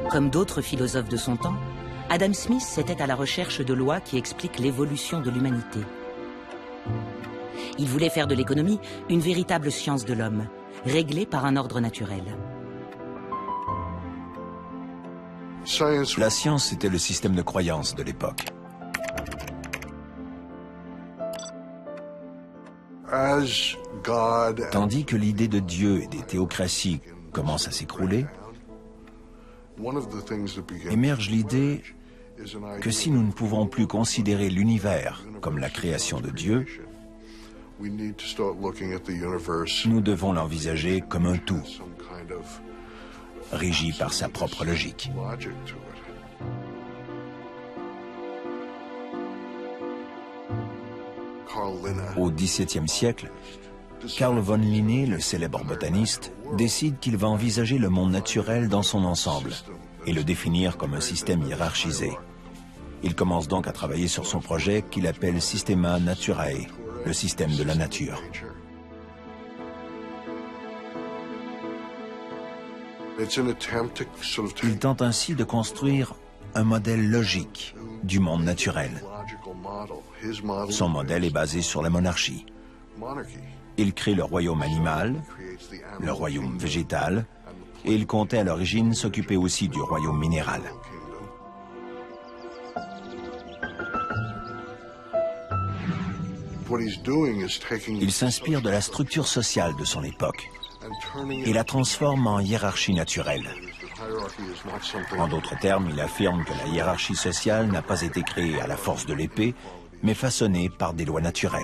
Comme d'autres philosophes de son temps, Adam Smith était à la recherche de lois qui expliquent l'évolution de l'humanité. Il voulait faire de l'économie une véritable science de l'homme, réglée par un ordre naturel. La science était le système de croyance de l'époque. Tandis que l'idée de Dieu et des théocraties commence à s'écrouler, émerge l'idée que si nous ne pouvons plus considérer l'univers comme la création de Dieu, nous devons l'envisager comme un tout, régi par sa propre logique. Au XVIIe siècle, Carl von Linné, le célèbre botaniste, décide qu'il va envisager le monde naturel dans son ensemble et le définir comme un système hiérarchisé. Il commence donc à travailler sur son projet qu'il appelle Systema Naturae, le système de la nature. Il tente ainsi de construire un modèle logique du monde naturel. Son modèle est basé sur la monarchie. Il crée le royaume animal, le royaume végétal, et il comptait à l'origine s'occuper aussi du royaume minéral. Il s'inspire de la structure sociale de son époque et la transforme en hiérarchie naturelle. En d'autres termes, il affirme que la hiérarchie sociale n'a pas été créée à la force de l'épée, mais façonnée par des lois naturelles.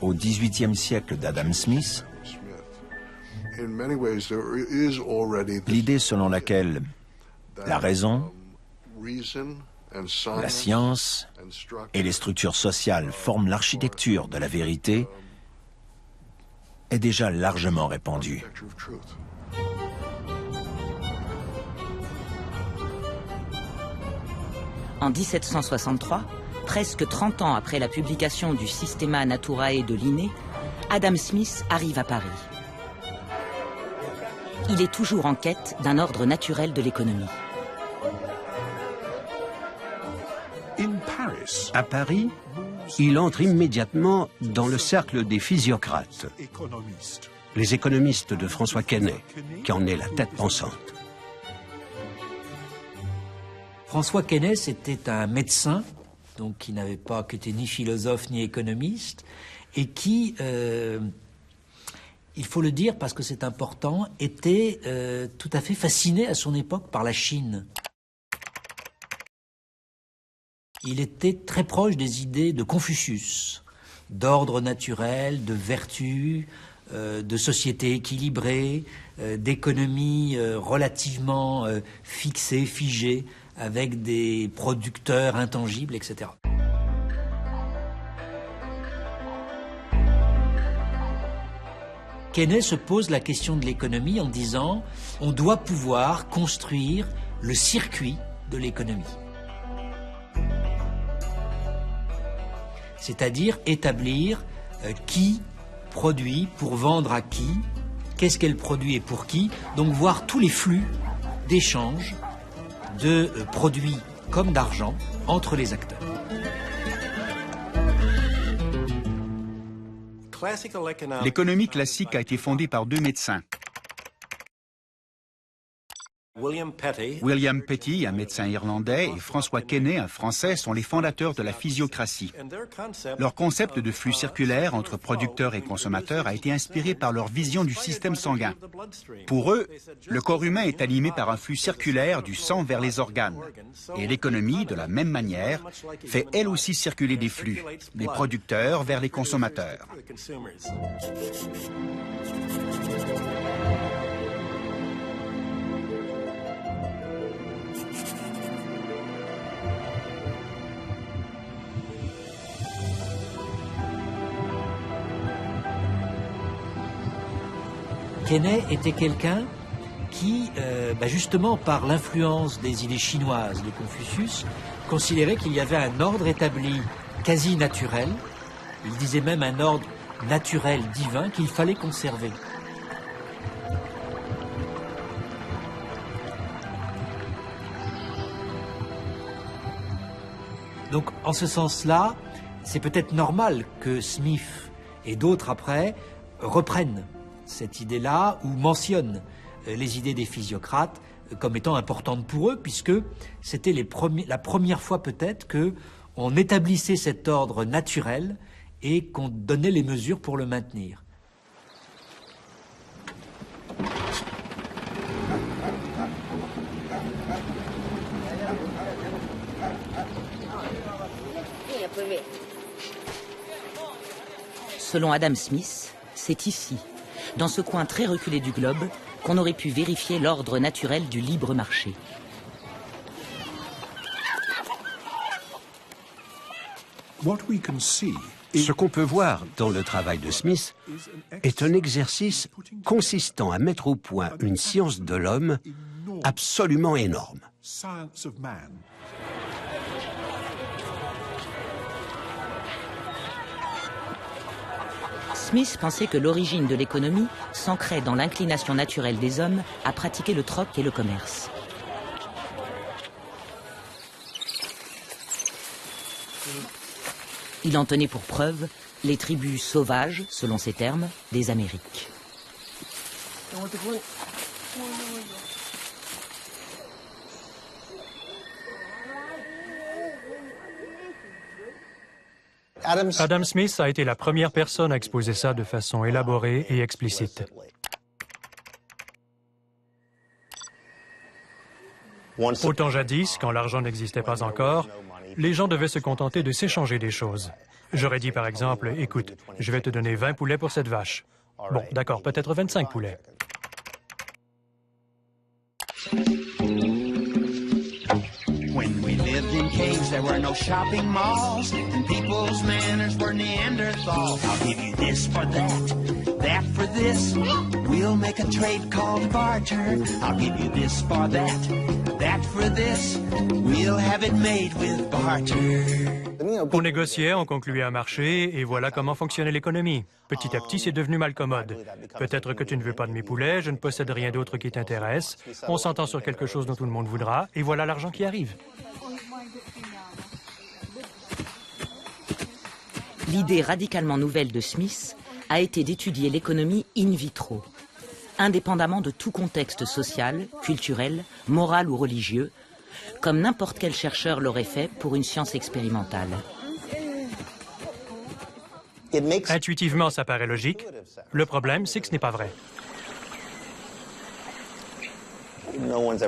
Au XVIIIe siècle d'Adam Smith, l'idée selon laquelle la raison, la science et les structures sociales forment l'architecture de la vérité est déjà largement répandue. En 1763, presque 30 ans après la publication du Systema Naturae de Linné, Adam Smith arrive à Paris. Il est toujours en quête d'un ordre naturel de l'économie. À Paris, il entre immédiatement dans le cercle des physiocrates, les économistes de François Quesnay, qui en est la tête pensante. François Quesnay, c'était un médecin, donc qui était ni philosophe ni économiste, et qui, il faut le dire parce que c'est important, était tout à fait fasciné à son époque par la Chine. Il était très proche des idées de Confucius, d'ordre naturel, de vertu, de société équilibrée, d'économie relativement fixée, figée, avec des producteurs intangibles, etc. Quesnay se pose la question de l'économie en disant « on doit pouvoir construire le circuit de l'économie ». C'est-à-dire établir qui produit pour vendre à qui, qu'est-ce qu'elle produit et pour qui, donc voir tous les flux d'échange de produits comme d'argent entre les acteurs. L'économie classique a été fondée par deux médecins. William Petty, un médecin irlandais, et François Quesnay, un Français, sont les fondateurs de la physiocratie. Leur concept de flux circulaire entre producteurs et consommateurs a été inspiré par leur vision du système sanguin. Pour eux, le corps humain est animé par un flux circulaire du sang vers les organes. Et l'économie, de la même manière, fait elle aussi circuler des flux, des producteurs vers les consommateurs. Quesnay était quelqu'un qui, justement par l'influence des idées chinoises de Confucius, considérait qu'il y avait un ordre établi quasi naturel. Il disait même un ordre naturel, divin, qu'il fallait conserver. Donc, en ce sens-là, c'est peut-être normal que Smith et d'autres après reprennent cette idée-là ou mentionnent les idées des physiocrates comme étant importantes pour eux, puisque c'était la première fois peut-être qu'on établissait cet ordre naturel et qu'on donnait les mesures pour le maintenir. Selon Adam Smith, c'est ici, dans ce coin très reculé du globe, qu'on aurait pu vérifier l'ordre naturel du libre marché. Ce qu'on peut voir dans le travail de Smith est un exercice consistant à mettre au point une science de l'homme absolument énorme. Smith pensait que l'origine de l'économie s'ancrait dans l'inclination naturelle des hommes à pratiquer le troc et le commerce. Il en tenait pour preuve les tribus sauvages, selon ses termes, des Amériques. Adam Smith a été la première personne à exposer ça de façon élaborée et explicite. Autant jadis, quand l'argent n'existait pas encore, les gens devaient se contenter de s'échanger des choses. J'aurais dit par exemple, écoute, je vais te donner 20 poulets pour cette vache. Bon, d'accord, peut-être 25 poulets. When we lived in caves, there were no shopping malls, and people's manners were Neanderthals. I'll give you this for that, that for this. We'll make a trade called barter. I'll give you this for that, that for this. We'll have it made with barter. On négociait, on concluait un marché, et voilà comment fonctionnait l'économie. Petit à petit, c'est devenu malcommode. Peut-être que tu ne veux pas de mes poulets, je ne possède rien d'autre qui t'intéresse. On s'entend sur quelque chose dont tout le monde voudra, et voilà l'argent qui arrive. L'idée radicalement nouvelle de Smith a été d'étudier l'économie in vitro, indépendamment de tout contexte social, culturel, moral ou religieux, comme n'importe quel chercheur l'aurait fait pour une science expérimentale. Intuitivement, ça paraît logique. Le problème, c'est que ce n'est pas vrai.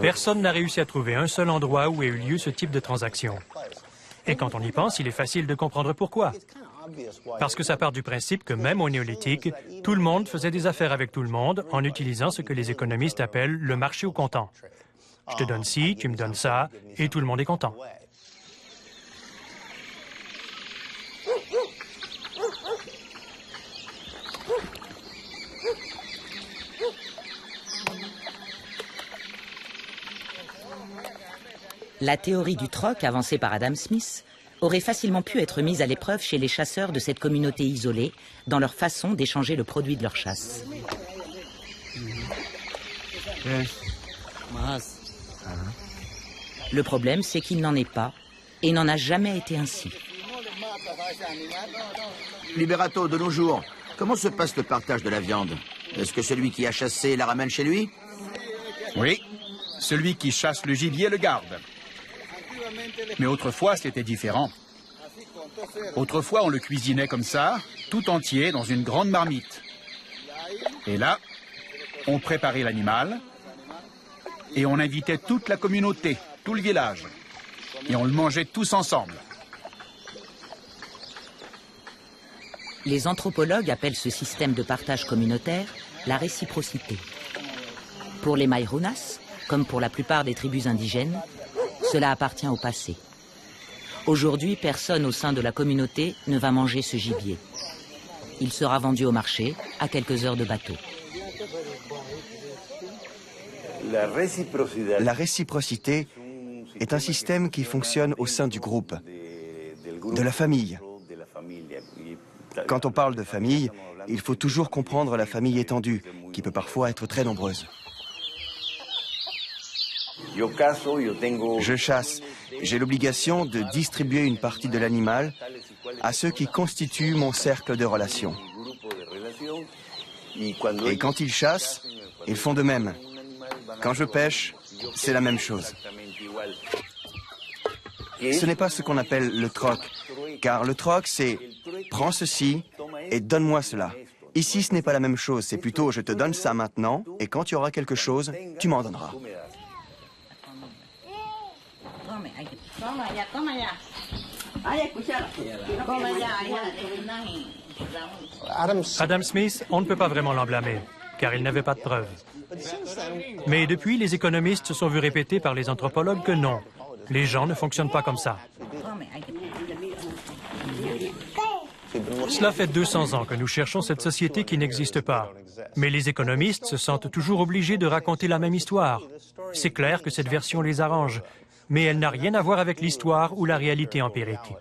Personne n'a réussi à trouver un seul endroit où ait eu lieu ce type de transaction. Et quand on y pense, il est facile de comprendre pourquoi. Parce que ça part du principe que même au néolithique, tout le monde faisait des affaires avec tout le monde en utilisant ce que les économistes appellent le marché au comptant. Je te donne ci, tu me donnes ça, et tout le monde est content. La théorie du troc avancée par Adam Smith aurait facilement pu être mise à l'épreuve chez les chasseurs de cette communauté isolée dans leur façon d'échanger le produit de leur chasse. Le problème, c'est qu'il n'en est pas et n'en a jamais été ainsi. Liberato, de nos jours, comment se passe le partage de la viande? Est-ce que celui qui a chassé la ramène chez lui? Oui, celui qui chasse le gibier le garde. Mais autrefois, c'était différent. Autrefois, on le cuisinait comme ça, tout entier, dans une grande marmite. Et là, on préparait l'animal et on invitait toute la communauté, tout le village. Et on le mangeait tous ensemble. Les anthropologues appellent ce système de partage communautaire la réciprocité. Pour les Mairunas, comme pour la plupart des tribus indigènes, cela appartient au passé. Aujourd'hui, personne au sein de la communauté ne va manger ce gibier. Il sera vendu au marché à quelques heures de bateau. La réciprocité est un système qui fonctionne au sein du groupe, de la famille. Quand on parle de famille, il faut toujours comprendre la famille étendue, qui peut parfois être très nombreuse. Je chasse. J'ai l'obligation de distribuer une partie de l'animal à ceux qui constituent mon cercle de relations. Et quand ils chassent, ils font de même. Quand je pêche, c'est la même chose. Ce n'est pas ce qu'on appelle le troc, car le troc, c'est « prends ceci et donne-moi cela ». Ici, ce n'est pas la même chose, c'est plutôt « je te donne ça maintenant, et quand tu auras quelque chose, tu m'en donneras ». Adam Smith, on ne peut pas vraiment l'en blâmer, car il n'avait pas de preuves. Mais depuis, les économistes se sont vus répéter par les anthropologues que non, les gens ne fonctionnent pas comme ça. Cela fait 200 ans que nous cherchons cette société qui n'existe pas. Mais les économistes se sentent toujours obligés de raconter la même histoire. C'est clair que cette version les arrange, mais elle n'a rien à voir avec l'histoire ou la réalité empirique.